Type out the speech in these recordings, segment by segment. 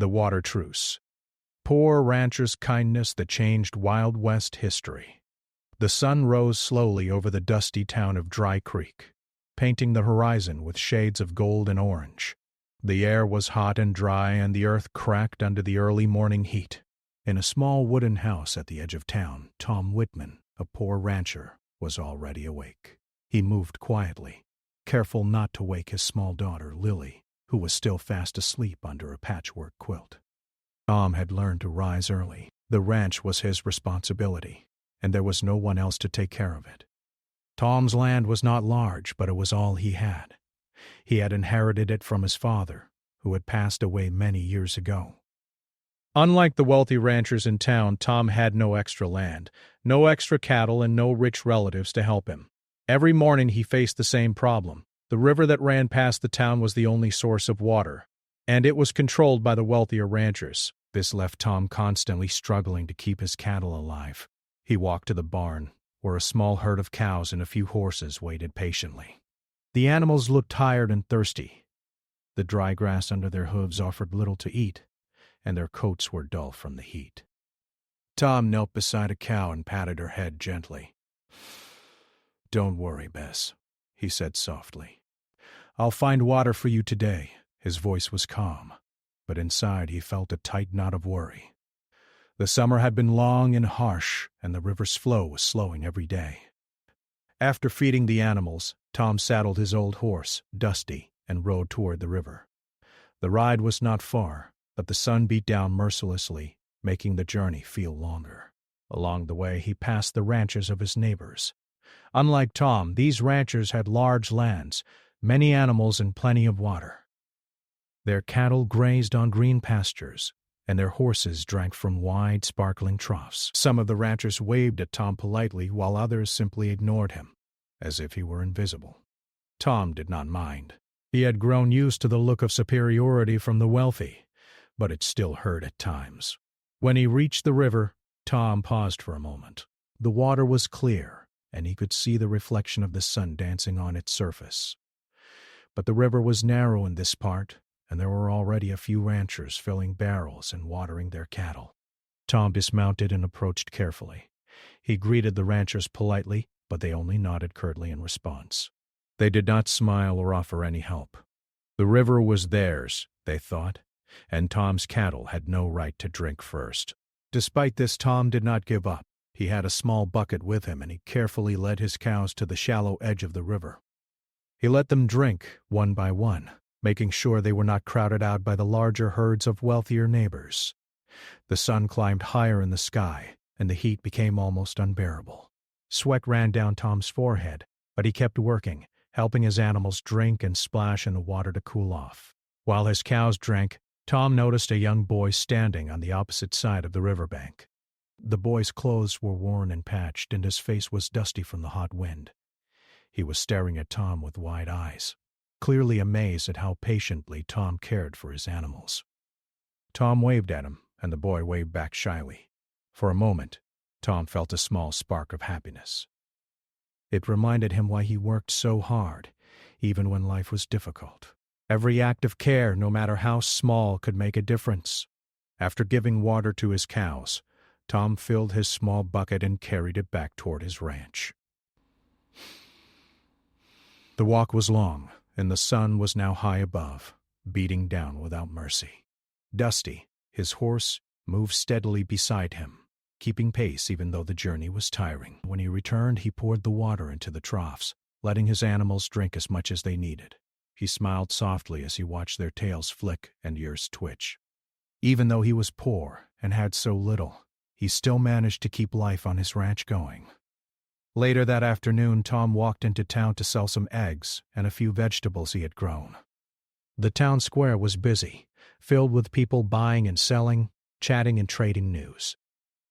The Water Truce. Poor rancher's kindness that changed Wild West history. The sun rose slowly over the dusty town of Dry Creek, painting the horizon with shades of gold and orange. The air was hot and dry, and the earth cracked under the early morning heat. In a small wooden house at the edge of town, Tom Whitman, a poor rancher, was already awake. He moved quietly, careful not to wake his small daughter, Lily, who was still fast asleep under a patchwork quilt. Tom had learned to rise early. The ranch was his responsibility, and there was no one else to take care of it. Tom's land was not large, but it was all he had. He had inherited it from his father, who had passed away many years ago. Unlike the wealthy ranchers in town, Tom had no extra land, no extra cattle, and no rich relatives to help him. Every morning he faced the same problem. The river that ran past the town was the only source of water, and it was controlled by the wealthier ranchers. This left Tom constantly struggling to keep his cattle alive. He walked to the barn, where a small herd of cows and a few horses waited patiently. The animals looked tired and thirsty. The dry grass under their hooves offered little to eat, and their coats were dull from the heat. Tom knelt beside a cow and patted her head gently. "Don't worry, Bess," he said softly. "I'll find water for you today." His voice was calm, but inside he felt a tight knot of worry. The summer had been long and harsh, and the river's flow was slowing every day. After feeding the animals, Tom saddled his old horse, Dusty, and rode toward the river. The ride was not far, but the sun beat down mercilessly, making the journey feel longer. Along the way, he passed the ranches of his neighbors. Unlike Tom, these ranchers had large lands, many animals, and plenty of water. Their cattle grazed on green pastures, and their horses drank from wide, sparkling troughs. Some of the ranchers waved at Tom politely, while others simply ignored him, as if he were invisible. Tom did not mind. He had grown used to the look of superiority from the wealthy, but it still hurt at times. When he reached the river, Tom paused for a moment. The water was clear, and he could see the reflection of the sun dancing on its surface. But the river was narrow in this part, and there were already a few ranchers filling barrels and watering their cattle. Tom dismounted and approached carefully. He greeted the ranchers politely, but they only nodded curtly in response. They did not smile or offer any help. The river was theirs, they thought, and Tom's cattle had no right to drink first. Despite this, Tom did not give up. He had a small bucket with him, and he carefully led his cows to the shallow edge of the river. He let them drink one by one, making sure they were not crowded out by the larger herds of wealthier neighbors. The sun climbed higher in the sky, and the heat became almost unbearable. Sweat ran down Tom's forehead, but he kept working, helping his animals drink and splash in the water to cool off. While his cows drank, Tom noticed a young boy standing on the opposite side of the riverbank. The boy's clothes were worn and patched, and his face was dusty from the hot wind. He was staring at Tom with wide eyes, clearly amazed at how patiently Tom cared for his animals. Tom waved at him, and the boy waved back shyly. For a moment, Tom felt a small spark of happiness. It reminded him why he worked so hard, even when life was difficult. Every act of care, no matter how small, could make a difference. After giving water to his cows, Tom filled his small bucket and carried it back toward his ranch. The walk was long, and the sun was now high above, beating down without mercy. Dusty, his horse, moved steadily beside him, keeping pace even though the journey was tiring. When he returned, he poured the water into the troughs, letting his animals drink as much as they needed. He smiled softly as he watched their tails flick and ears twitch. Even though he was poor and had so little, he still managed to keep life on his ranch going. Later that afternoon, Tom walked into town to sell some eggs and a few vegetables he had grown. The town square was busy, filled with people buying and selling, chatting and trading news.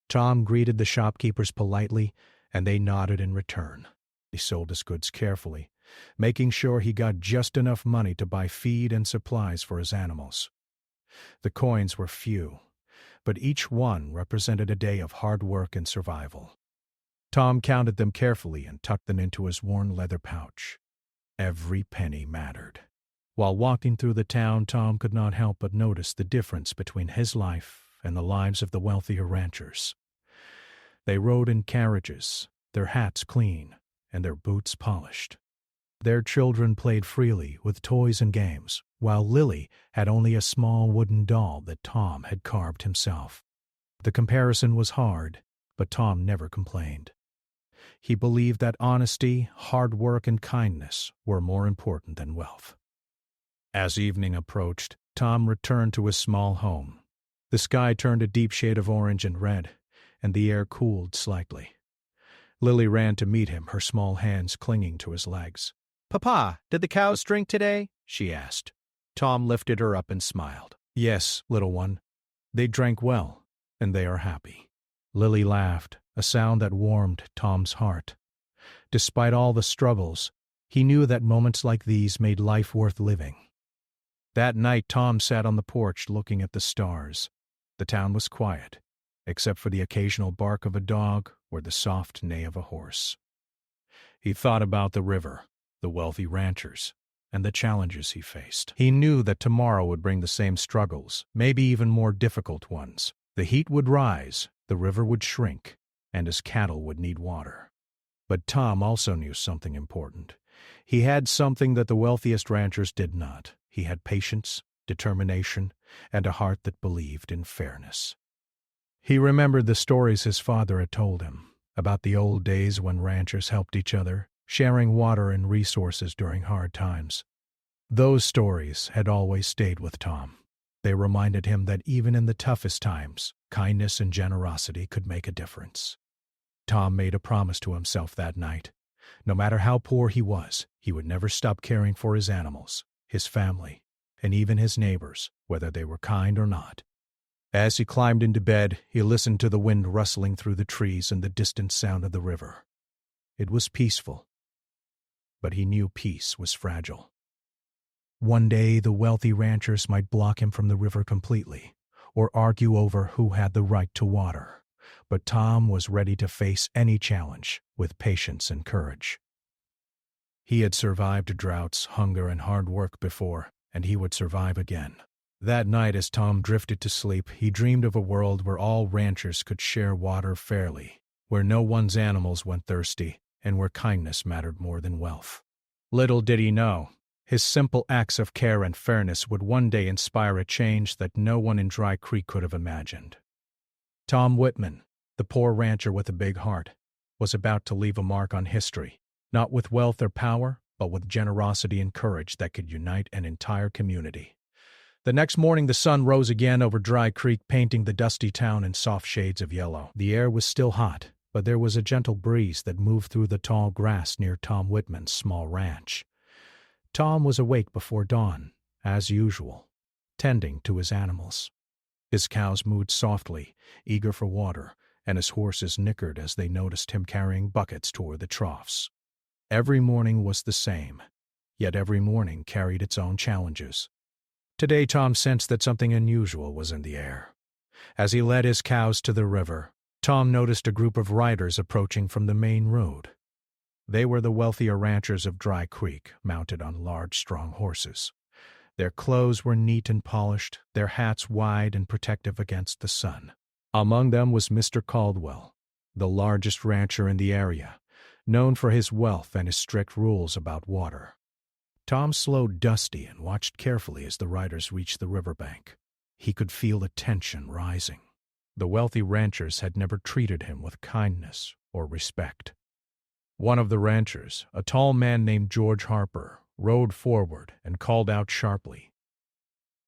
Tom greeted the shopkeepers politely, and they nodded in return. He sold his goods carefully, making sure he got just enough money to buy feed and supplies for his animals. The coins were few, but each one represented a day of hard work and survival. Tom counted them carefully and tucked them into his worn leather pouch. Every penny mattered. While walking through the town, Tom could not help but notice the difference between his life and the lives of the wealthier ranchers. They rode in carriages, their hats clean, and their boots polished. Their children played freely with toys and games, while Lily had only a small wooden doll that Tom had carved himself. The comparison was hard, but Tom never complained. He believed that honesty, hard work, and kindness were more important than wealth. As evening approached, Tom returned to his small home. The sky turned a deep shade of orange and red, and the air cooled slightly. Lily ran to meet him, her small hands clinging to his legs. "Papa, did the cows drink today?" she asked. Tom lifted her up and smiled. "Yes, little one. They drank well, and they are happy." Lily laughed, a sound that warmed Tom's heart. Despite all the struggles, he knew that moments like these made life worth living. That night, Tom sat on the porch looking at the stars. The town was quiet, except for the occasional bark of a dog or the soft neigh of a horse. He thought about the river, the wealthy ranchers, and the challenges he faced. He knew that tomorrow would bring the same struggles, maybe even more difficult ones. The heat would rise, the river would shrink, and his cattle would need water. But Tom also knew something important. He had something that the wealthiest ranchers did not. He had patience, determination, and a heart that believed in fairness. He remembered the stories his father had told him about the old days when ranchers helped each other, sharing water and resources during hard times. Those stories had always stayed with Tom. They reminded him that even in the toughest times, kindness and generosity could make a difference. Tom made a promise to himself that night. No matter how poor he was, he would never stop caring for his animals, his family, and even his neighbors, whether they were kind or not. As he climbed into bed, he listened to the wind rustling through the trees and the distant sound of the river. It was peaceful, but he knew peace was fragile. One day, the wealthy ranchers might block him from the river completely, or argue over who had the right to water. But Tom was ready to face any challenge with patience and courage. He had survived droughts, hunger, and hard work before, and he would survive again. That night, as Tom drifted to sleep, he dreamed of a world where all ranchers could share water fairly, where no one's animals went thirsty, and where kindness mattered more than wealth. Little did he know, his simple acts of care and fairness would one day inspire a change that no one in Dry Creek could have imagined. Tom Whitman, the poor rancher with a big heart, was about to leave a mark on history, not with wealth or power, but with generosity and courage that could unite an entire community. The next morning, the sun rose again over Dry Creek, painting the dusty town in soft shades of yellow. The air was still hot, but there was a gentle breeze that moved through the tall grass near Tom Whitman's small ranch. Tom was awake before dawn, as usual, tending to his animals. His cows mooed softly, eager for water, and his horses nickered as they noticed him carrying buckets toward the troughs. Every morning was the same, yet every morning carried its own challenges. Today, Tom sensed that something unusual was in the air. As he led his cows to the river, Tom noticed a group of riders approaching from the main road. They were the wealthier ranchers of Dry Creek, mounted on large, strong horses. Their clothes were neat and polished, their hats wide and protective against the sun. Among them was Mr. Caldwell, the largest rancher in the area, known for his wealth and his strict rules about water. Tom slowed Dusty and watched carefully as the riders reached the riverbank. He could feel the tension rising. The wealthy ranchers had never treated him with kindness or respect. One of the ranchers, a tall man named George Harper, rode forward and called out sharply,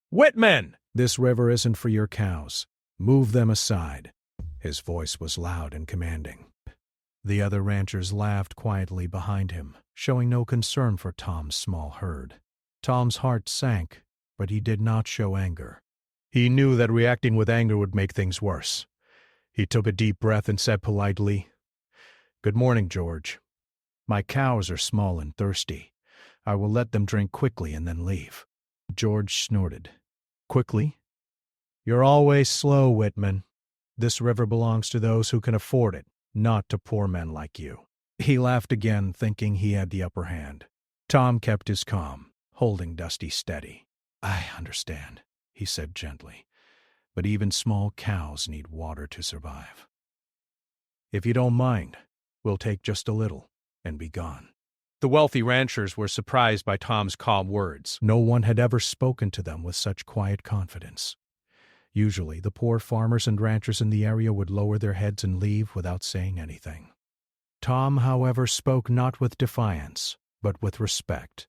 "Whitman! This river isn't for your cows. Move them aside." His voice was loud and commanding. The other ranchers laughed quietly behind him, showing no concern for Tom's small herd. Tom's heart sank, but he did not show anger. He knew that reacting with anger would make things worse. He took a deep breath and said politely, "Good morning, George. My cows are small and thirsty. I will let them drink quickly and then leave." George snorted. "Quickly? You're always slow, Whitman. This river belongs to those who can afford it, not to poor men like you." He laughed again, thinking he had the upper hand. Tom kept his calm, holding Dusty steady. "I understand," he said gently, "but even small cows need water to survive. If you don't mind, we'll take just a little and be gone." The wealthy ranchers were surprised by Tom's calm words. No one had ever spoken to them with such quiet confidence. Usually, the poor farmers and ranchers in the area would lower their heads and leave without saying anything. Tom, however, spoke not with defiance, but with respect.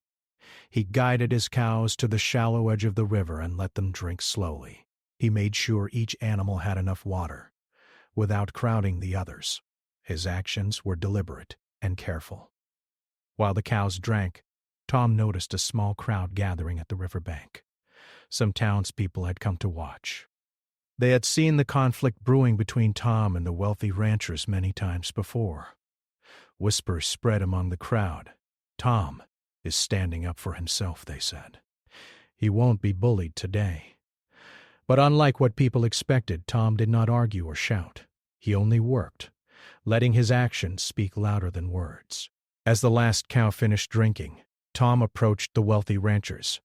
He guided his cows to the shallow edge of the river and let them drink slowly. He made sure each animal had enough water, without crowding the others. His actions were deliberate and careful. While the cows drank, Tom noticed a small crowd gathering at the riverbank. Some townspeople had come to watch. They had seen the conflict brewing between Tom and the wealthy ranchers many times before. Whispers spread among the crowd. "Tom is standing up for himself," they said. "He won't be bullied today." But unlike what people expected, Tom did not argue or shout. He only worked, letting his actions speak louder than words. As the last cow finished drinking, Tom approached the wealthy ranchers.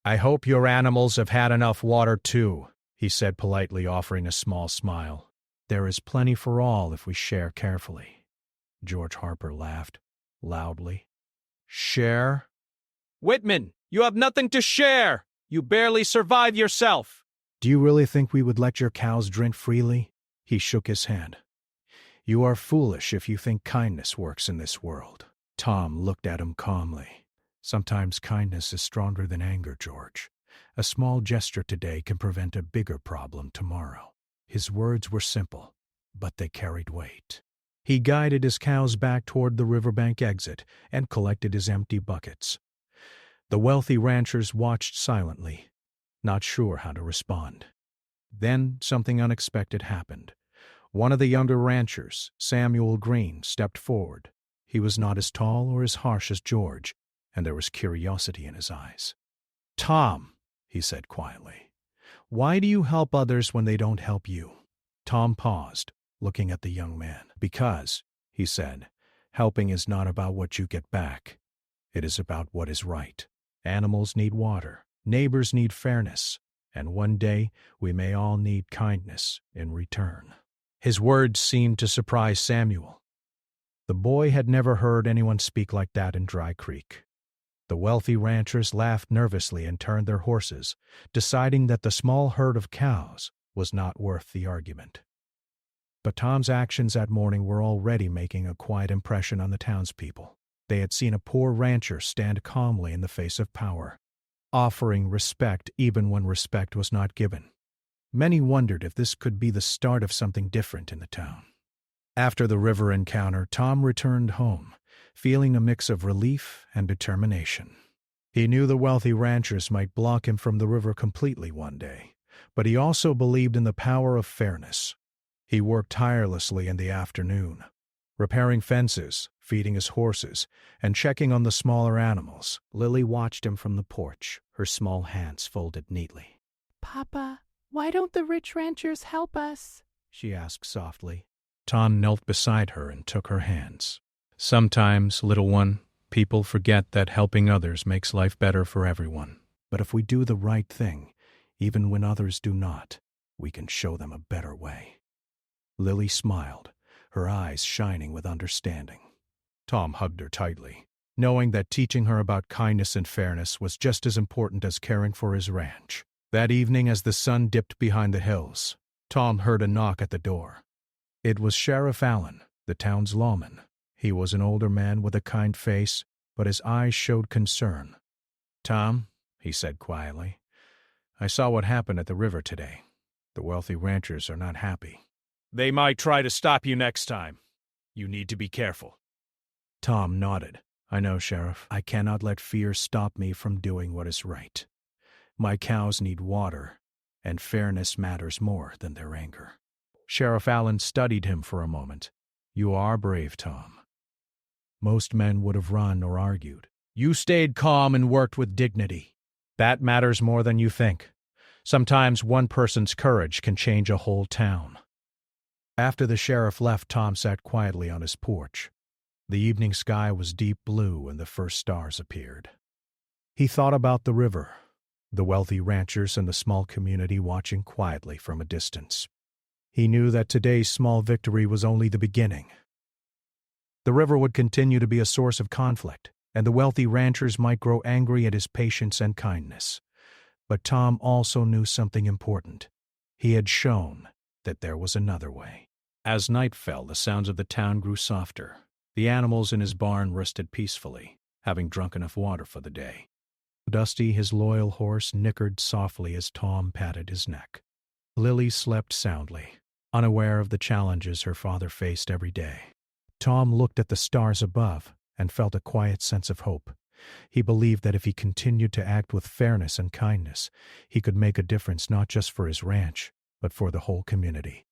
"I hope your animals have had enough water too," he said politely, offering a small smile. "There is plenty for all if we share carefully." George Harper laughed, loudly. "Share? Whitman, you have nothing to share! You barely survive yourself!" "Do you really think we would let your cows drink freely?" He shook his head. "You are foolish if you think kindness works in this world." Tom looked at him calmly. "Sometimes kindness is stronger than anger, George. A small gesture today can prevent a bigger problem tomorrow." His words were simple, but they carried weight. He guided his cows back toward the riverbank exit and collected his empty buckets. The wealthy ranchers watched silently, not sure how to respond. Then something unexpected happened. One of the younger ranchers, Samuel Green, stepped forward. He was not as tall or as harsh as George, and there was curiosity in his eyes. "Tom," he said quietly, "why do you help others when they don't help you?" Tom paused, looking at the young man. "Because," he said, "helping is not about what you get back. It is about what is right. Animals need water, neighbors need fairness, and one day we may all need kindness in return." His words seemed to surprise Samuel. The boy had never heard anyone speak like that in Dry Creek. The wealthy ranchers laughed nervously and turned their horses, deciding that the small herd of cows was not worth the argument. But Tom's actions that morning were already making a quiet impression on the townspeople. They had seen a poor rancher stand calmly in the face of power, offering respect even when respect was not given. Many wondered if this could be the start of something different in the town. After the river encounter, Tom returned home, feeling a mix of relief and determination. He knew the wealthy ranchers might block him from the river completely one day, but he also believed in the power of fairness. He worked tirelessly in the afternoon, repairing fences, feeding his horses, and checking on the smaller animals. Lily watched him from the porch, her small hands folded neatly. "Papa, why don't the rich ranchers help us?" she asked softly. Tom knelt beside her and took her hands. "Sometimes, little one, people forget that helping others makes life better for everyone. But if we do the right thing, even when others do not, we can show them a better way." Lily smiled, her eyes shining with understanding. Tom hugged her tightly, knowing that teaching her about kindness and fairness was just as important as caring for his ranch. That evening, as the sun dipped behind the hills, Tom heard a knock at the door. It was Sheriff Allen, the town's lawman. He was an older man with a kind face, but his eyes showed concern. "Tom," he said quietly, "I saw what happened at the river today. The wealthy ranchers are not happy." "They might try to stop you next time. You need to be careful." Tom nodded. "I know, Sheriff. I cannot let fear stop me from doing what is right. My cows need water, and fairness matters more than their anger." Sheriff Allen studied him for a moment. "You are brave, Tom. Most men would have run or argued. You stayed calm and worked with dignity. That matters more than you think. Sometimes one person's courage can change a whole town." After the sheriff left, Tom sat quietly on his porch. The evening sky was deep blue and the first stars appeared. He thought about the river, the wealthy ranchers and the small community watching quietly from a distance. He knew that today's small victory was only the beginning. The river would continue to be a source of conflict, and the wealthy ranchers might grow angry at his patience and kindness. But Tom also knew something important. He had shown that there was another way. As night fell, the sounds of the town grew softer. The animals in his barn rested peacefully, having drunk enough water for the day. Dusty, his loyal horse, nickered softly as Tom patted his neck. Lily slept soundly, unaware of the challenges her father faced every day. Tom looked at the stars above and felt a quiet sense of hope. He believed that if he continued to act with fairness and kindness, he could make a difference not just for his ranch, but for the whole community.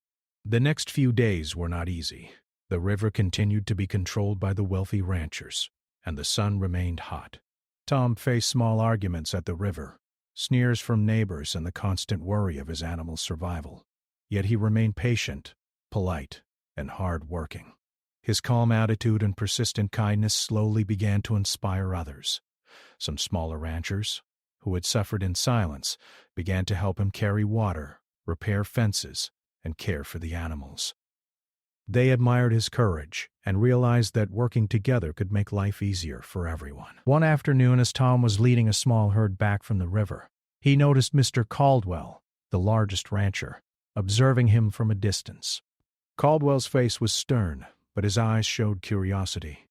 The next few days were not easy. The river continued to be controlled by the wealthy ranchers, and the sun remained hot. Tom faced small arguments at the river, sneers from neighbors, and the constant worry of his animal's survival. Yet he remained patient, polite, and hard-working. His calm attitude and persistent kindness slowly began to inspire others. Some smaller ranchers, who had suffered in silence, began to help him carry water, repair fences, and care for the animals. They admired his courage and realized that working together could make life easier for everyone. One afternoon, as Tom was leading a small herd back from the river, he noticed Mr. Caldwell, the largest rancher, observing him from a distance. Caldwell's face was stern, but his eyes showed curiosity.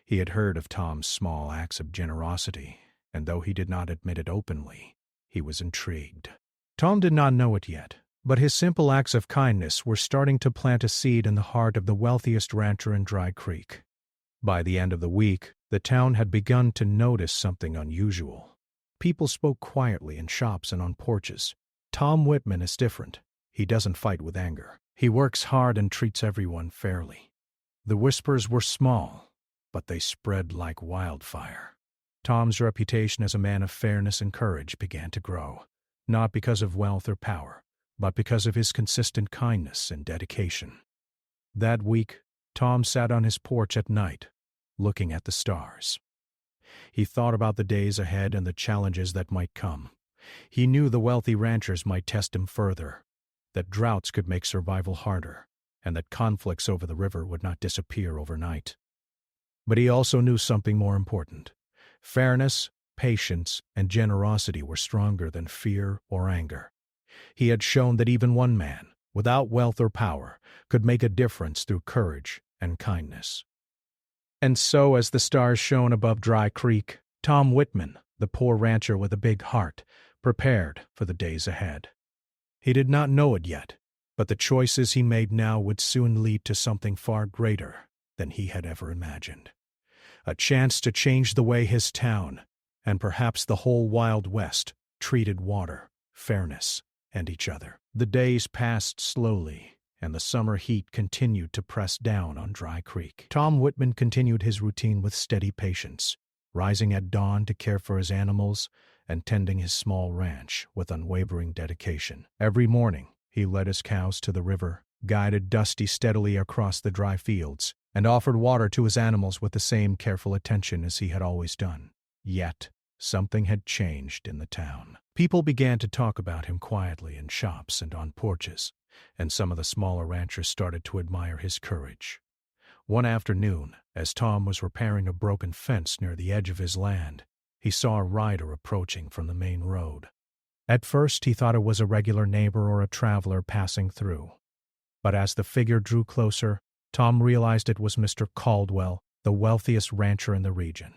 He had heard of Tom's small acts of generosity, and though he did not admit it openly, he was intrigued. Tom did not know it yet, but his simple acts of kindness were starting to plant a seed in the heart of the wealthiest rancher in Dry Creek. By the end of the week, the town had begun to notice something unusual. People spoke quietly in shops and on porches. Tom Whitman is different. He doesn't fight with anger. He works hard and treats everyone fairly. The whispers were small, but they spread like wildfire. Tom's reputation as a man of fairness and courage began to grow, not because of wealth or power, but because of his consistent kindness and dedication. That week, Tom sat on his porch at night, looking at the stars. He thought about the days ahead and the challenges that might come. He knew the wealthy ranchers might test him further, that droughts could make survival harder, and that conflicts over the river would not disappear overnight. But he also knew something more important. Fairness, patience, and generosity were stronger than fear or anger. He had shown that even one man, without wealth or power, could make a difference through courage and kindness. And so, as the stars shone above Dry Creek, Tom Whitman, the poor rancher with a big heart, prepared for the days ahead. He did not know it yet, but the choices he made now would soon lead to something far greater than he had ever imagined. A chance to change the way his town, and perhaps the whole Wild West, treated water, fairness, and each other. The days passed slowly, and the summer heat continued to press down on Dry Creek. Tom Whitman continued his routine with steady patience, rising at dawn to care for his animals and tending his small ranch with unwavering dedication. Every morning, he led his cows to the river, guided Dusty steadily across the dry fields, and offered water to his animals with the same careful attention as he had always done. Yet, something had changed in the town. People began to talk about him quietly in shops and on porches, and some of the smaller ranchers started to admire his courage. One afternoon, as Tom was repairing a broken fence near the edge of his land, he saw a rider approaching from the main road. At first, he thought it was a regular neighbor or a traveler passing through. But as the figure drew closer, Tom realized it was Mr. Caldwell, the wealthiest rancher in the region.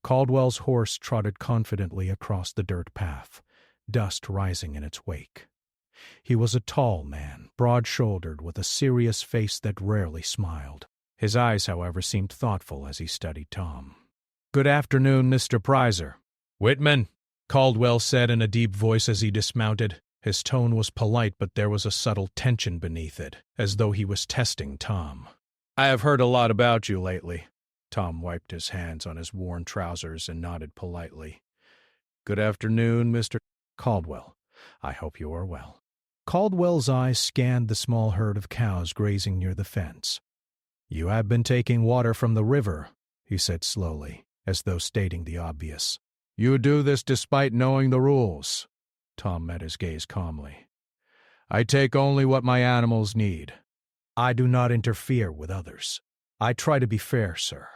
Caldwell's horse trotted confidently across the dirt path, dust rising in its wake. He was a tall man, broad-shouldered, with a serious face that rarely smiled. His eyes, however, seemed thoughtful as he studied Tom. "Good afternoon, Mr. Prizer." "Whitman," Caldwell said in a deep voice as he dismounted. His tone was polite, but there was a subtle tension beneath it, as though he was testing Tom. "I have heard a lot about you lately." Tom wiped his hands on his worn trousers and nodded politely. "Good afternoon, Mr. Caldwell. I hope you are well." Caldwell's eyes scanned the small herd of cows grazing near the fence. "You have been taking water from the river," he said slowly, as though stating the obvious. You do this despite knowing the rules. Tom met his gaze calmly. I take only what my animals need. I do not interfere with others. I try to be fair, sir.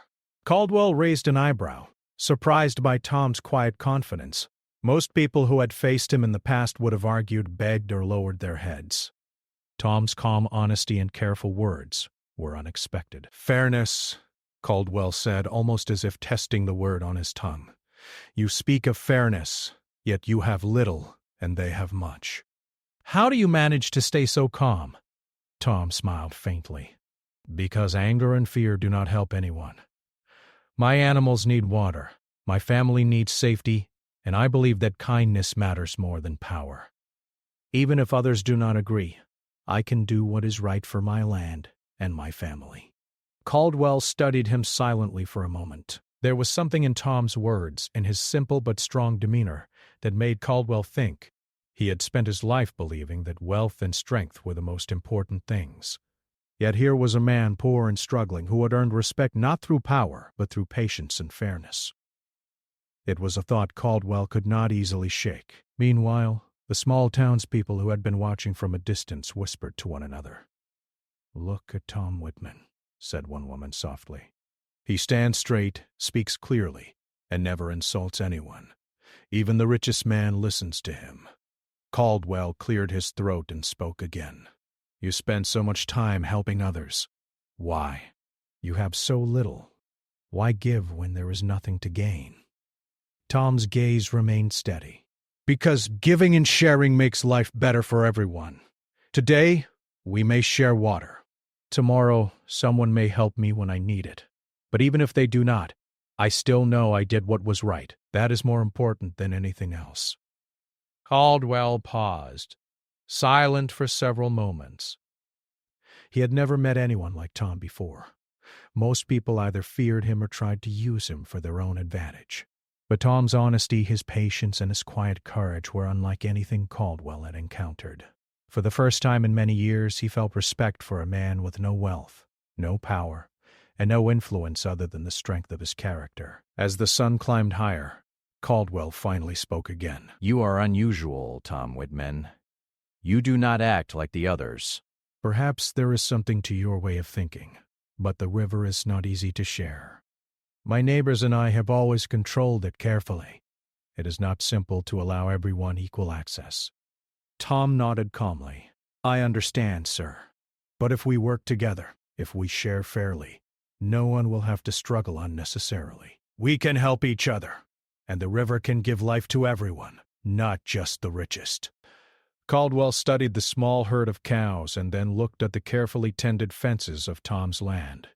Caldwell raised an eyebrow, surprised by Tom's quiet confidence. Most people who had faced him in the past would have argued, begged, or lowered their heads. Tom's calm honesty and careful words were unexpected. Fairness, Caldwell said, almost as if testing the word on his tongue. You speak of fairness, yet you have little, and they have much. How do you manage to stay so calm? Tom smiled faintly. Because anger and fear do not help anyone. My animals need water, my family needs safety, and I believe that kindness matters more than power. Even if others do not agree, I can do what is right for my land and my family. Caldwell studied him silently for a moment. There was something in Tom's words and his simple but strong demeanor that made Caldwell think. He had spent his life believing that wealth and strength were the most important things. Yet here was a man poor and struggling who had earned respect not through power, but through patience and fairness. It was a thought Caldwell could not easily shake. Meanwhile, the small townspeople who had been watching from a distance whispered to one another. Look at Tom Whitman, said one woman softly. He stands straight, speaks clearly, and never insults anyone. Even the richest man listens to him. Caldwell cleared his throat and spoke again. You spend so much time helping others. Why? You have so little. Why give when there is nothing to gain? Tom's gaze remained steady. Because giving and sharing makes life better for everyone. Today, we may share water. Tomorrow, someone may help me when I need it. But even if they do not, I still know I did what was right. That is more important than anything else. Caldwell paused, silent for several moments. He had never met anyone like Tom before. Most people either feared him or tried to use him for their own advantage. But Tom's honesty, his patience, and his quiet courage were unlike anything Caldwell had encountered. For the first time in many years, he felt respect for a man with no wealth, no power, and no influence other than the strength of his character. As the sun climbed higher, Caldwell finally spoke again. You are unusual, Tom Whitman. You do not act like the others. Perhaps there is something to your way of thinking, but the river is not easy to share. My neighbors and I have always controlled it carefully. It is not simple to allow everyone equal access. Tom nodded calmly. I understand, sir. But if we work together, if we share fairly, no one will have to struggle unnecessarily. We can help each other, and the river can give life to everyone, not just the richest. Caldwell studied the small herd of cows and then looked at the carefully tended fences of Tom's land.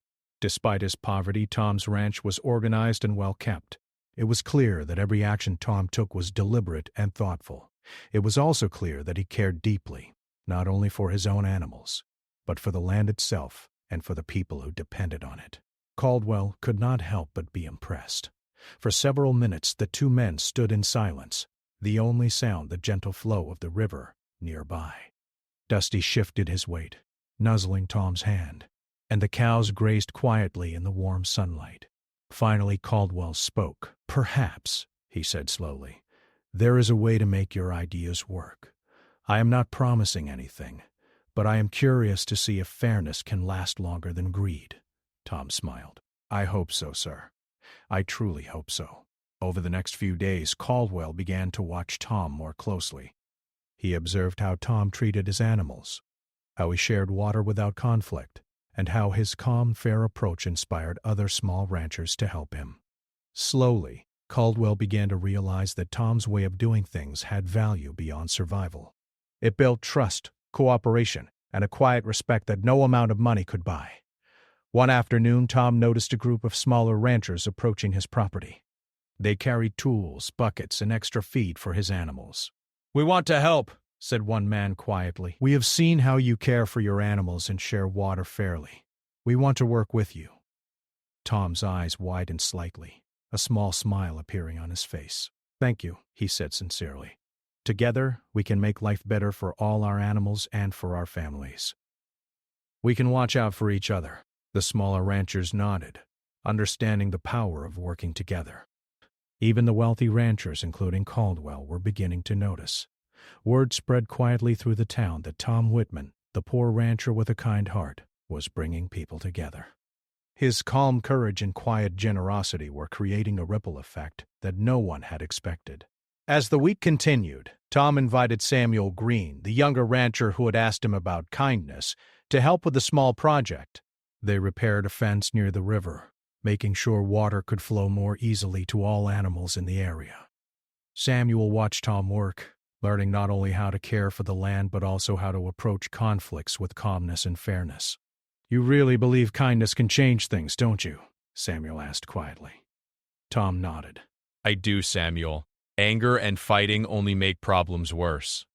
Despite his poverty, Tom's ranch was organized and well kept. It was clear that every action Tom took was deliberate and thoughtful. It was also clear that he cared deeply, not only for his own animals, but for the land itself and for the people who depended on it. Caldwell could not help but be impressed. For several minutes the two men stood in silence, the only sound the gentle flow of the river nearby. Dusty shifted his weight, nuzzling Tom's hand, and the cows grazed quietly in the warm sunlight. Finally Caldwell spoke. Perhaps, he said slowly, there is a way to make your ideas work. I am not promising anything, but I am curious to see if fairness can last longer than greed. Tom smiled. I hope so, sir. I truly hope so. Over the next few days, Caldwell began to watch Tom more closely. He observed how Tom treated his animals, how he shared water without conflict, and how his calm, fair approach inspired other small ranchers to help him. Slowly, Caldwell began to realize that Tom's way of doing things had value beyond survival. It built trust, cooperation, and a quiet respect that no amount of money could buy. One afternoon, Tom noticed a group of smaller ranchers approaching his property. They carried tools, buckets, and extra feed for his animals. "We want to help," said one man quietly. "We have seen how you care for your animals and share water fairly. We want to work with you." Tom's eyes widened slightly, a small smile appearing on his face. "Thank you," he said sincerely. "Together, we can make life better for all our animals and for our families. We can watch out for each other." The smaller ranchers nodded, understanding the power of working together. Even the wealthy ranchers, including Caldwell, were beginning to notice. Word spread quietly through the town that Tom Whitman, the poor rancher with a kind heart, was bringing people together. His calm courage and quiet generosity were creating a ripple effect that no one had expected. As the week continued, Tom invited Samuel Green, the younger rancher who had asked him about kindness, to help with a small project. They repaired a fence near the river, making sure water could flow more easily to all animals in the area. Samuel watched Tom work, learning not only how to care for the land but also how to approach conflicts with calmness and fairness. "You really believe kindness can change things, don't you?" Samuel asked quietly. Tom nodded. "I do, Samuel. Anger and fighting only make problems worse."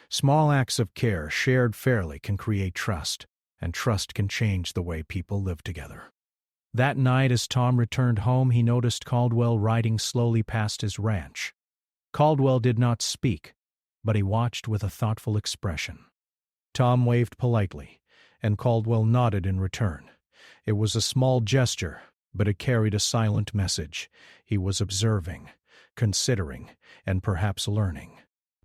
Small acts of care shared fairly can create trust, and trust can change the way people live together. That night, as Tom returned home, he noticed Caldwell riding slowly past his ranch. Caldwell did not speak, but he watched with a thoughtful expression. Tom waved politely, and Caldwell nodded in return. It was a small gesture, but it carried a silent message. He was observing, considering, and perhaps learning.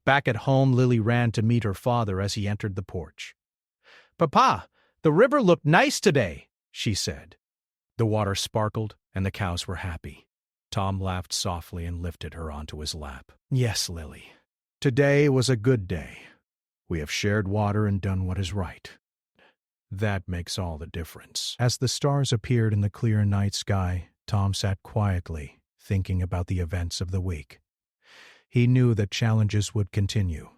Back at home, Lily ran to meet her father as he entered the porch. "Papa, the river looked nice today," she said. The water sparkled, and the cows were happy. Tom laughed softly and lifted her onto his lap. "Yes, Lily. Today was a good day. We have shared water and done what is right. That makes all the difference." As the stars appeared in the clear night sky, Tom sat quietly, thinking about the events of the week. He knew that challenges would continue.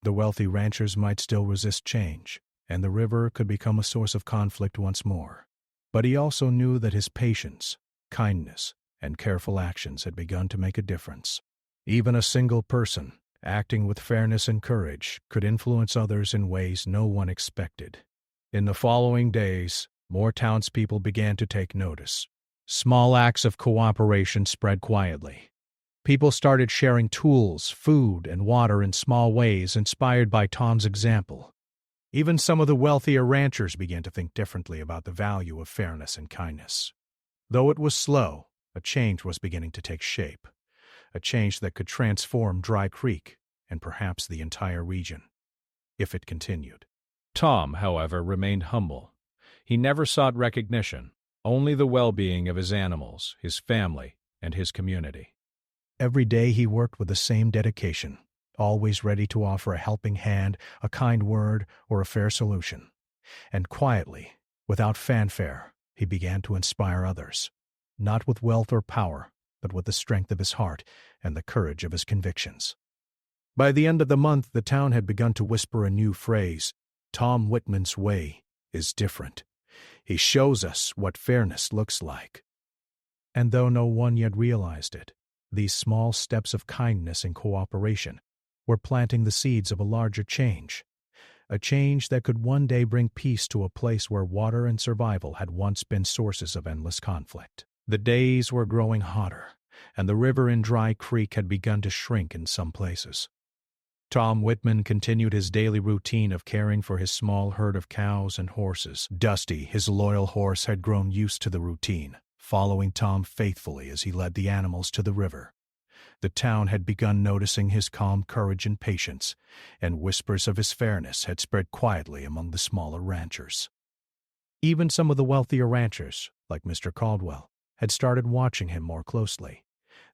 The wealthy ranchers might still resist change, and the river could become a source of conflict once more. But he also knew that his patience, kindness, and careful actions had begun to make a difference. Even a single person, acting with fairness and courage, could influence others in ways no one expected. In the following days, more townspeople began to take notice. Small acts of cooperation spread quietly. People started sharing tools, food, and water in small ways, inspired by Tom's example. Even some of the wealthier ranchers began to think differently about the value of fairness and kindness. Though it was slow, a change was beginning to take shape, a change that could transform Dry Creek and perhaps the entire region, if it continued. Tom, however, remained humble. He never sought recognition, only the well-being of his animals, his family, and his community. Every day he worked with the same dedication, always ready to offer a helping hand, a kind word, or a fair solution. And quietly, without fanfare, he began to inspire others, not with wealth or power, but with the strength of his heart and the courage of his convictions. By the end of the month, the town had begun to whisper a new phrase: "Tom Whitman's way is different. He shows us what fairness looks like." And though no one yet realized it, these small steps of kindness and cooperation were planting the seeds of a larger change, a change that could one day bring peace to a place where water and survival had once been sources of endless conflict. The days were growing hotter, and the river in Dry Creek had begun to shrink in some places. Tom Whitman continued his daily routine of caring for his small herd of cows and horses. Dusty, his loyal horse, had grown used to the routine, following Tom faithfully as he led the animals to the river. The town had begun noticing his calm courage and patience, and whispers of his fairness had spread quietly among the smaller ranchers. Even some of the wealthier ranchers, like Mr. Caldwell, had started watching him more closely,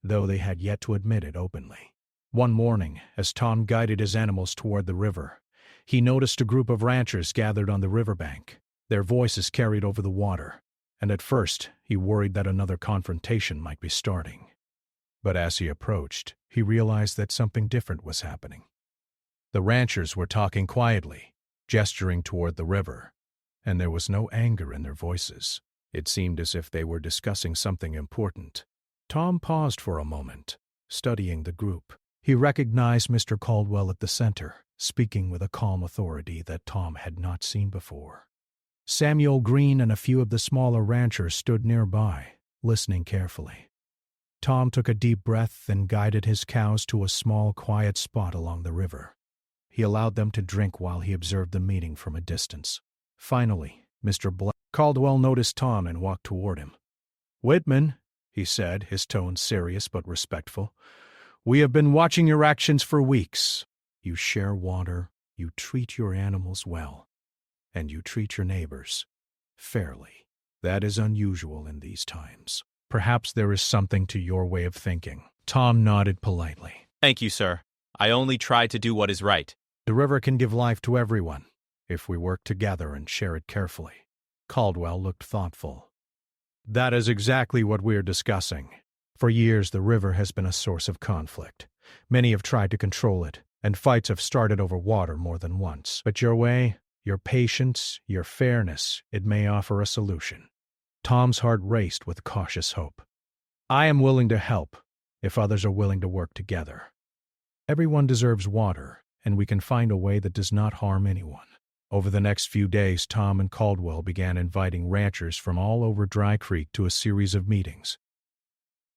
though they had yet to admit it openly. One morning, as Tom guided his animals toward the river, he noticed a group of ranchers gathered on the riverbank. Their voices carried over the water, and at first he worried that another confrontation might be starting. But as he approached, he realized that something different was happening. The ranchers were talking quietly, gesturing toward the river, and there was no anger in their voices. It seemed as if they were discussing something important. Tom paused for a moment, studying the group. He recognized Mr. Caldwell at the center, speaking with a calm authority that Tom had not seen before. Samuel Green and a few of the smaller ranchers stood nearby, listening carefully. Tom took a deep breath and guided his cows to a small, quiet spot along the river. He allowed them to drink while he observed the meeting from a distance. Finally, Caldwell noticed Tom and walked toward him. "Whitman," he said, his tone serious but respectful. "We have been watching your actions for weeks. You share water, you treat your animals well, and you treat your neighbors fairly. That is unusual in these times. Perhaps there is something to your way of thinking." Tom nodded politely. Thank you, sir. I only try to do what is right. "The river can give life to everyone, if we work together and share it carefully." Caldwell looked thoughtful. "That is exactly what we are discussing. For years, the river has been a source of conflict. Many have tried to control it, and fights have started over water more than once. But your way, your patience, your fairness, it may offer a solution." Tom's heart raced with cautious hope. "I am willing to help, if others are willing to work together. Everyone deserves water, and we can find a way that does not harm anyone." Over the next few days, Tom and Caldwell began inviting ranchers from all over Dry Creek to a series of meetings.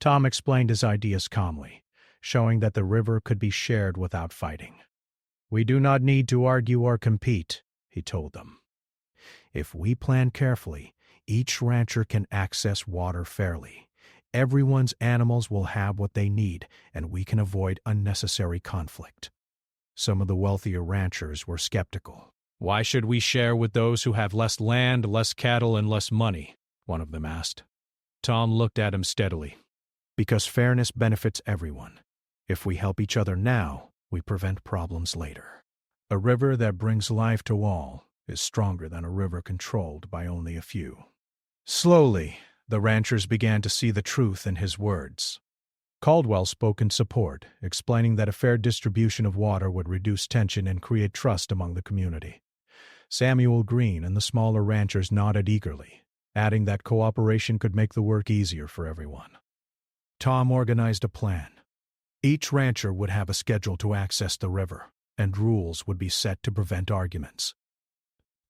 Tom explained his ideas calmly, showing that the river could be shared without fighting. "We do not need to argue or compete," he told them. "If we plan carefully, each rancher can access water fairly. Everyone's animals will have what they need, and we can avoid unnecessary conflict." Some of the wealthier ranchers were skeptical. "Why should we share with those who have less land, less cattle, and less money?" one of them asked. Tom looked at him steadily. "Because fairness benefits everyone. If we help each other now, we prevent problems later. A river that brings life to all is stronger than a river controlled by only a few." Slowly, the ranchers began to see the truth in his words. Caldwell spoke in support, explaining that a fair distribution of water would reduce tension and create trust among the community. Samuel Green and the smaller ranchers nodded eagerly, adding that cooperation could make the work easier for everyone. Tom organized a plan. Each rancher would have a schedule to access the river, and rules would be set to prevent arguments.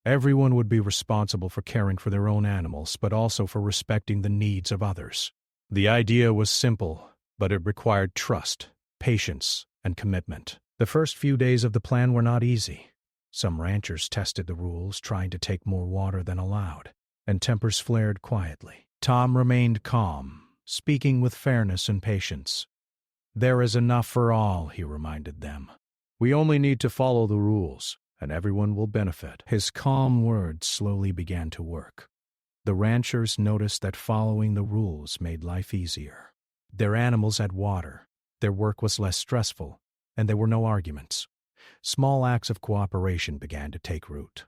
Everyone would be responsible for caring for their own animals, but also for respecting the needs of others. The idea was simple, but it required trust, patience, and commitment. The first few days of the plan were not easy. Some ranchers tested the rules, trying to take more water than allowed, and tempers flared quietly. Tom remained calm, speaking with fairness and patience. "There is enough for all," he reminded them. "We only need to follow the rules, and everyone will benefit." His calm words slowly began to work. The ranchers noticed that following the rules made life easier. Their animals had water, their work was less stressful, and there were no arguments. Small acts of cooperation began to take root.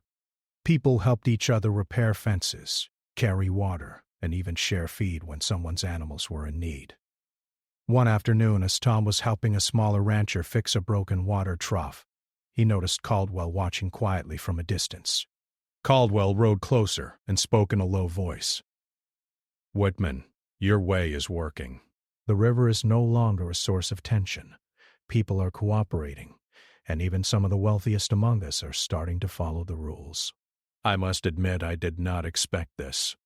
People helped each other repair fences, carry water, and even share feed when someone's animals were in need. One afternoon, as Tom was helping a smaller rancher fix a broken water trough, he noticed Caldwell watching quietly from a distance. Caldwell rode closer and spoke in a low voice. "Whitman, your way is working. The river is no longer a source of tension. People are cooperating, and even some of the wealthiest among us are starting to follow the rules." "I must admit I did not expect this."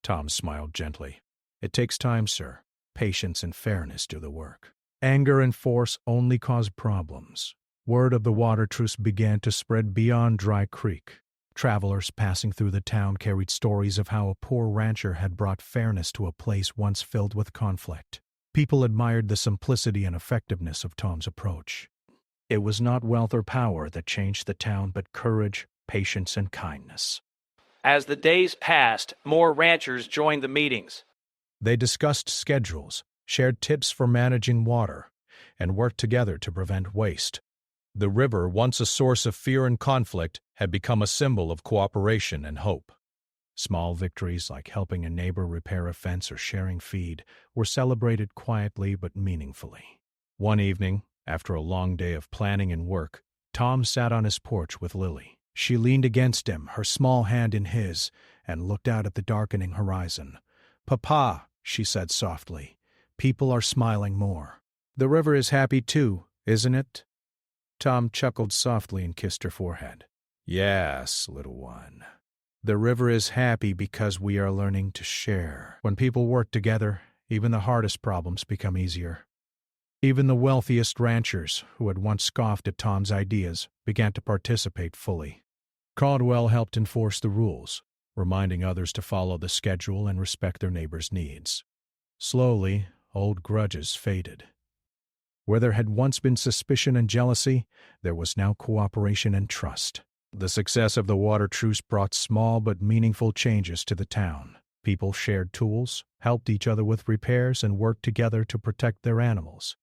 Tom smiled gently. "It takes time, sir. Patience and fairness do the work. Anger and force only cause problems." Word of the water truce began to spread beyond Dry Creek. Travelers passing through the town carried stories of how a poor rancher had brought fairness to a place once filled with conflict. People admired the simplicity and effectiveness of Tom's approach. It was not wealth or power that changed the town, but courage, patience, and kindness. As the days passed, more ranchers joined the meetings. They discussed schedules, shared tips for managing water, and worked together to prevent waste. The river, once a source of fear and conflict, had become a symbol of cooperation and hope. Small victories like helping a neighbor repair a fence or sharing feed were celebrated quietly but meaningfully. One evening, after a long day of planning and work, Tom sat on his porch with Lily. She leaned against him, her small hand in his, and looked out at the darkening horizon. "Papa," she said softly, "people are smiling more. The river is happy too, isn't it?" Tom chuckled softly and kissed her forehead. "Yes, little one. The river is happy because we are learning to share. When people work together, even the hardest problems become easier." Even the wealthiest ranchers, who had once scoffed at Tom's ideas, began to participate fully. Caldwell helped enforce the rules, reminding others to follow the schedule and respect their neighbors' needs. Slowly, old grudges faded. Where there had once been suspicion and jealousy, there was now cooperation and trust. The success of the water truce brought small but meaningful changes to the town. People shared tools, helped each other with repairs, and worked together to protect their animals.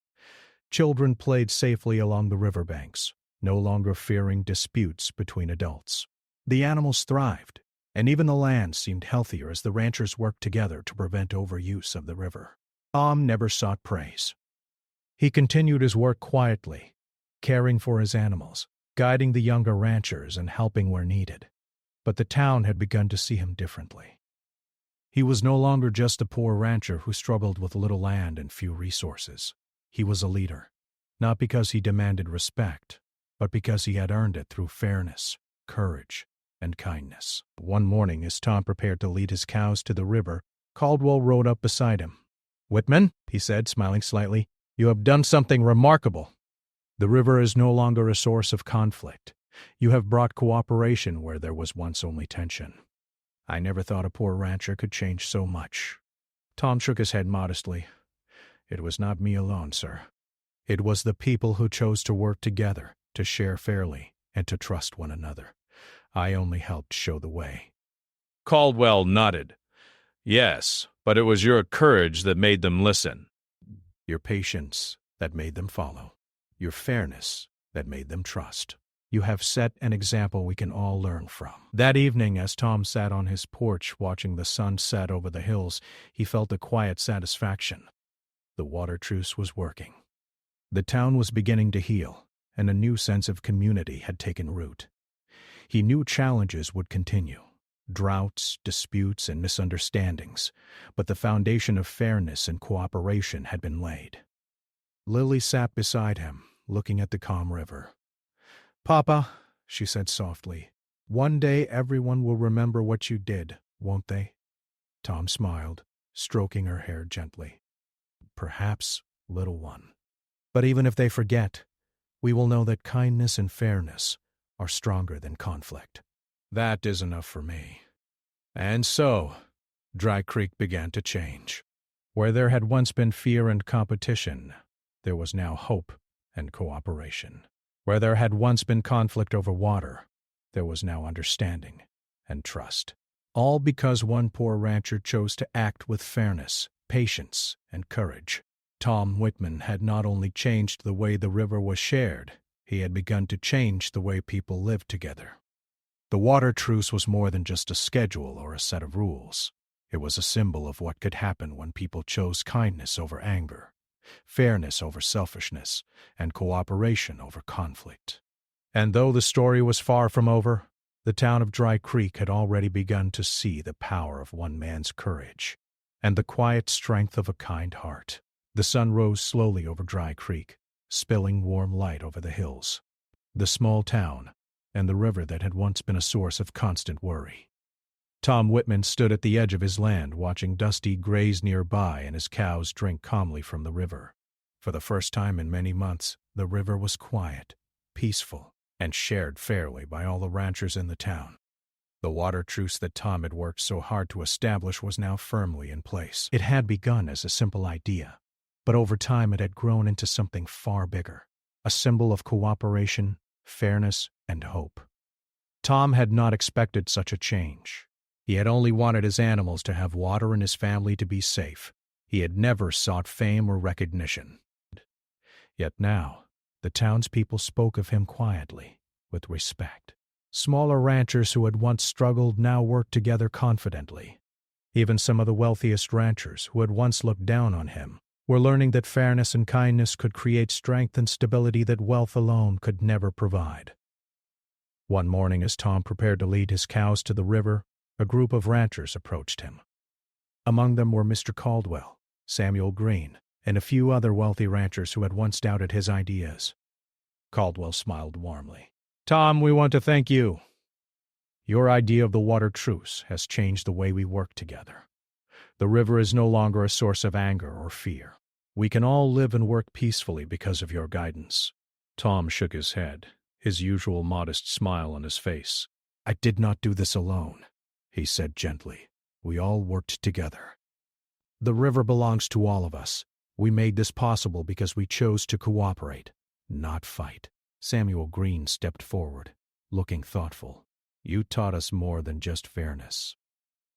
Children played safely along the riverbanks, no longer fearing disputes between adults. The animals thrived, and even the land seemed healthier as the ranchers worked together to prevent overuse of the river. Tom never sought praise. He continued his work quietly, caring for his animals, guiding the younger ranchers, and helping where needed. But the town had begun to see him differently. He was no longer just a poor rancher who struggled with little land and few resources. He was a leader, not because he demanded respect, but because he had earned it through fairness, courage, and kindness. One morning, as Tom prepared to lead his cows to the river, Caldwell rode up beside him. "Whitman," he said, smiling slightly, "you have done something remarkable. The river is no longer a source of conflict. You have brought cooperation where there was once only tension. I never thought a poor rancher could change so much." Tom shook his head modestly. "It was not me alone, sir. It was the people who chose to work together, to share fairly, and to trust one another. I only helped show the way." Caldwell nodded. "Yes, but it was your courage that made them listen." "Your patience that made them follow. Your fairness that made them trust. You have set an example we can all learn from." That evening, as Tom sat on his porch watching the sun set over the hills, he felt a quiet satisfaction. The water truce was working. The town was beginning to heal, and a new sense of community had taken root. He knew challenges would continue, droughts, disputes, and misunderstandings, but the foundation of fairness and cooperation had been laid. Lily sat beside him, looking at the calm river. "Papa," she said softly, "one day everyone will remember what you did, won't they?" Tom smiled, stroking her hair gently. "Perhaps, little one. But even if they forget, we will know that kindness and fairness are stronger than conflict." That is enough for me. And so, Dry Creek began to change. Where there had once been fear and competition, there was now hope and cooperation. Where there had once been conflict over water, there was now understanding and trust. All because one poor rancher chose to act with fairness, patience, and courage. Tom Whitman had not only changed the way the river was shared, he had begun to change the way people lived together. The water truce was more than just a schedule or a set of rules. It was a symbol of what could happen when people chose kindness over anger, fairness over selfishness, and cooperation over conflict. And though the story was far from over, the town of Dry Creek had already begun to see the power of one man's courage and the quiet strength of a kind heart. The sun rose slowly over Dry Creek, spilling warm light over the hills, the small town, and the river that had once been a source of constant worry. Tom Whitman stood at the edge of his land, watching Dusty graze nearby and his cows drink calmly from the river. For the first time in many months, the river was quiet, peaceful, and shared fairly by all the ranchers in the town. The water truce that Tom had worked so hard to establish was now firmly in place. It had begun as a simple idea, but over time it had grown into something far bigger, a symbol of cooperation, fairness, and hope. Tom had not expected such a change. He had only wanted his animals to have water and his family to be safe. He had never sought fame or recognition. Yet now, the townspeople spoke of him quietly, with respect. Smaller ranchers who had once struggled now worked together confidently. Even some of the wealthiest ranchers, who had once looked down on him, were learning that fairness and kindness could create strength and stability that wealth alone could never provide. One morning, as Tom prepared to lead his cows to the river, a group of ranchers approached him. Among them were Mr. Caldwell, Samuel Green, and a few other wealthy ranchers who had once doubted his ideas. Caldwell smiled warmly. "Tom, we want to thank you. Your idea of the water truce has changed the way we work together. The river is no longer a source of anger or fear. We can all live and work peacefully because of your guidance." Tom shook his head, his usual modest smile on his face. "I did not do this alone," he said gently. "We all worked together." The river belongs to all of us. We made this possible because we chose to cooperate, not fight. Samuel Green stepped forward, looking thoughtful. You taught us more than just fairness.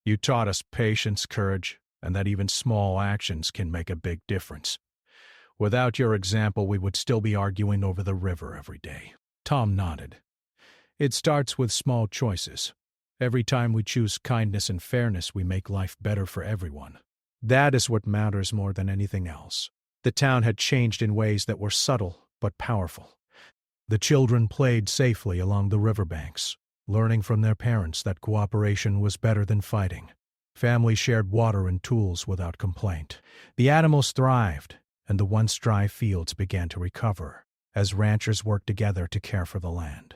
You taught us patience, courage, and that even small actions can make a big difference. Without your example, we would still be arguing over the river every day. Tom nodded. It starts with small choices. Every time we choose kindness and fairness, we make life better for everyone. That is what matters more than anything else. The town had changed in ways that were subtle but powerful. The children played safely along the riverbanks, learning from their parents that cooperation was better than fighting. Families shared water and tools without complaint. The animals thrived, and the once dry fields began to recover as ranchers worked together to care for the land.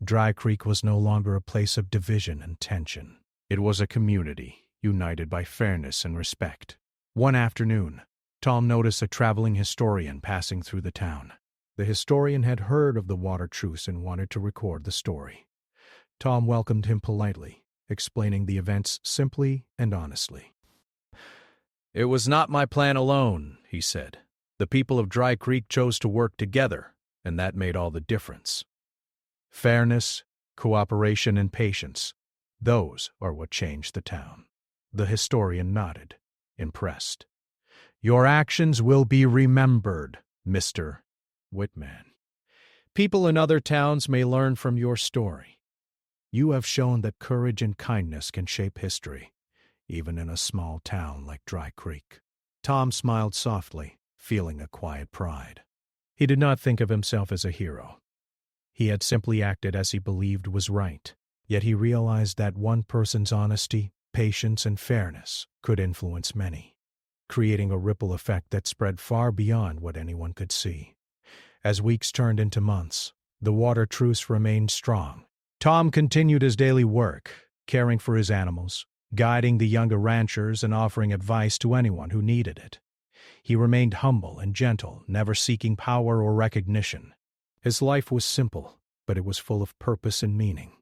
Dry Creek was no longer a place of division and tension. It was a community, united by fairness and respect. One afternoon, Tom noticed a traveling historian passing through the town. The historian had heard of the water truce and wanted to record the story. Tom welcomed him politely, explaining the events simply and honestly. It was not my plan alone, he said. The people of Dry Creek chose to work together, and that made all the difference. Fairness, cooperation, and patience, those are what changed the town. The historian nodded, impressed. Your actions will be remembered, Mr. Whitman. People in other towns may learn from your story. You have shown that courage and kindness can shape history, even in a small town like Dry Creek. Tom smiled softly, feeling a quiet pride. He did not think of himself as a hero. He had simply acted as he believed was right, yet he realized that one person's honesty, patience, and fairness could influence many, creating a ripple effect that spread far beyond what anyone could see. As weeks turned into months, the water truce remained strong. Tom continued his daily work, caring for his animals, guiding the younger ranchers, and offering advice to anyone who needed it. He remained humble and gentle, never seeking power or recognition. His life was simple, but it was full of purpose and meaning.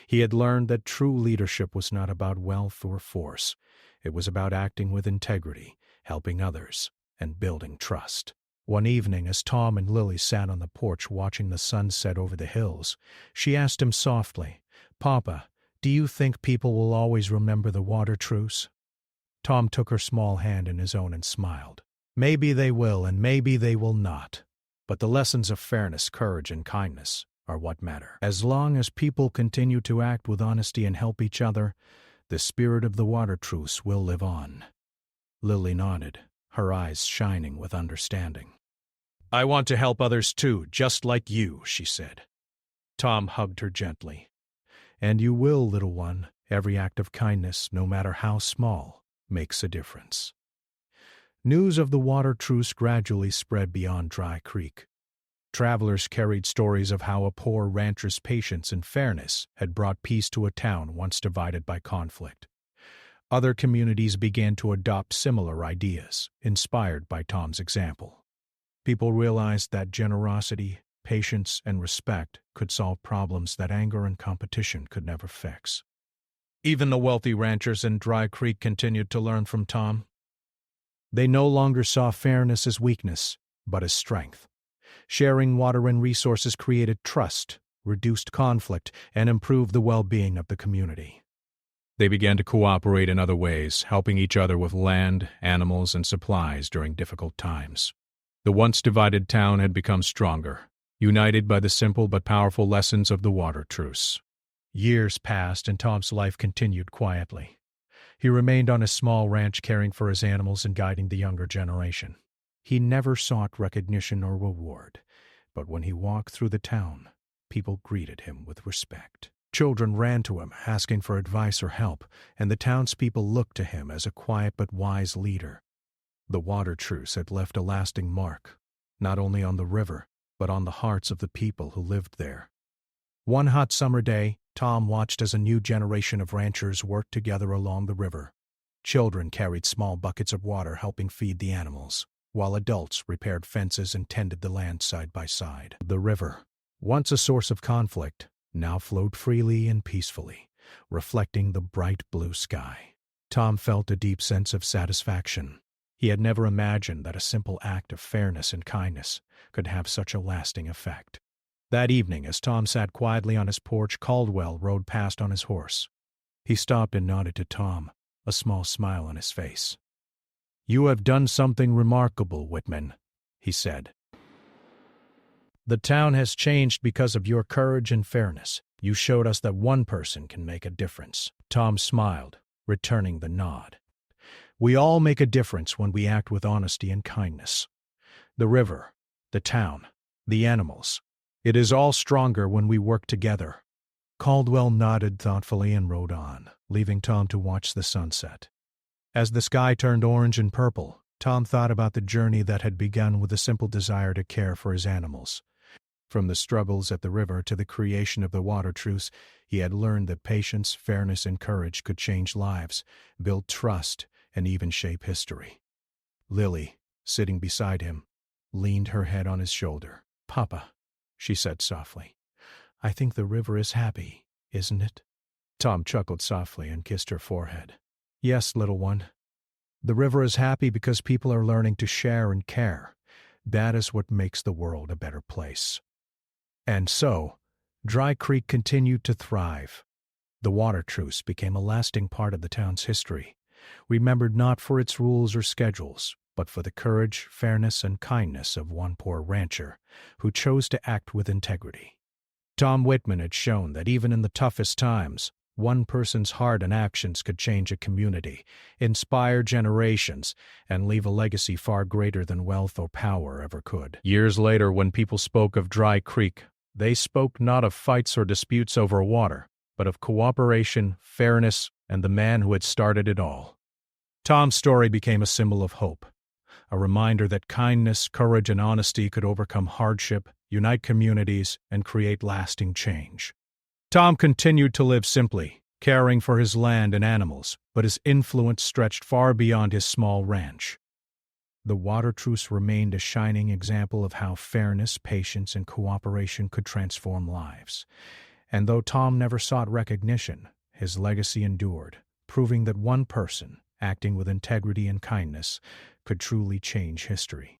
He had learned that true leadership was not about wealth or force. It was about acting with integrity, helping others, and building trust. One evening, as Tom and Lily sat on the porch watching the sun set over the hills, she asked him softly, "Papa, do you think people will always remember the water truce?" Tom took her small hand in his own and smiled. "Maybe they will, and maybe they will not. But the lessons of fairness, courage, and kindness are what matter. As long as people continue to act with honesty and help each other, the spirit of the water truce will live on." Lily nodded, her eyes shining with understanding. "I want to help others too, just like you," she said. Tom hugged her gently. "And you will, little one. Every act of kindness, no matter how small, makes a difference." News of the water truce gradually spread beyond Dry Creek. Travelers carried stories of how a poor rancher's patience and fairness had brought peace to a town once divided by conflict. Other communities began to adopt similar ideas, inspired by Tom's example. People realized that generosity, patience, and respect could solve problems that anger and competition could never fix. Even the wealthy ranchers in Dry Creek continued to learn from Tom. They no longer saw fairness as weakness, but as strength. Sharing water and resources created trust, reduced conflict, and improved the well-being of the community. They began to cooperate in other ways, helping each other with land, animals, and supplies during difficult times. The once divided town had become stronger, united by the simple but powerful lessons of the water truce. Years passed, and Tom's life continued quietly. He remained on his small ranch caring for his animals and guiding the younger generation. He never sought recognition or reward, but when he walked through the town, people greeted him with respect. Children ran to him, asking for advice or help, and the townspeople looked to him as a quiet but wise leader. The water truce had left a lasting mark, not only on the river, but on the hearts of the people who lived there. One hot summer day, Tom watched as a new generation of ranchers worked together along the river. Children carried small buckets of water helping feed the animals, while adults repaired fences and tended the land side by side. The river, once a source of conflict, now flowed freely and peacefully, reflecting the bright blue sky. Tom felt a deep sense of satisfaction. He had never imagined that a simple act of fairness and kindness could have such a lasting effect. That evening, as Tom sat quietly on his porch, Caldwell rode past on his horse. He stopped and nodded to Tom, a small smile on his face. "You have done something remarkable, Whitman," he said. "The town has changed because of your courage and fairness. You showed us that one person can make a difference." Tom smiled, returning the nod. "We all make a difference when we act with honesty and kindness. The river, the town, the animals. It is all stronger when we work together." Caldwell nodded thoughtfully and rode on, leaving Tom to watch the sunset. As the sky turned orange and purple, Tom thought about the journey that had begun with a simple desire to care for his animals. From the struggles at the river to the creation of the water truce, he had learned that patience, fairness, and courage could change lives, build trust, and even shape history. Lily, sitting beside him, leaned her head on his shoulder. "Papa," she said softly, "I think the river is happy, isn't it?" Tom chuckled softly and kissed her forehead. "Yes, little one. The river is happy because people are learning to share and care. That is what makes the world a better place." And so, Dry Creek continued to thrive. The water truce became a lasting part of the town's history, remembered not for its rules or schedules, but for the courage, fairness, and kindness of one poor rancher who chose to act with integrity. Tom Whitman had shown that even in the toughest times, one person's heart and actions could change a community, inspire generations, and leave a legacy far greater than wealth or power ever could. Years later, when people spoke of Dry Creek, they spoke not of fights or disputes over water, but of cooperation, fairness, and the man who had started it all. Tom's story became a symbol of hope, a reminder that kindness, courage, and honesty could overcome hardship, unite communities, and create lasting change. Tom continued to live simply, caring for his land and animals, but his influence stretched far beyond his small ranch. The water truce remained a shining example of how fairness, patience, and cooperation could transform lives. And though Tom never sought recognition, his legacy endured, proving that one person, acting with integrity and kindness, could truly change history.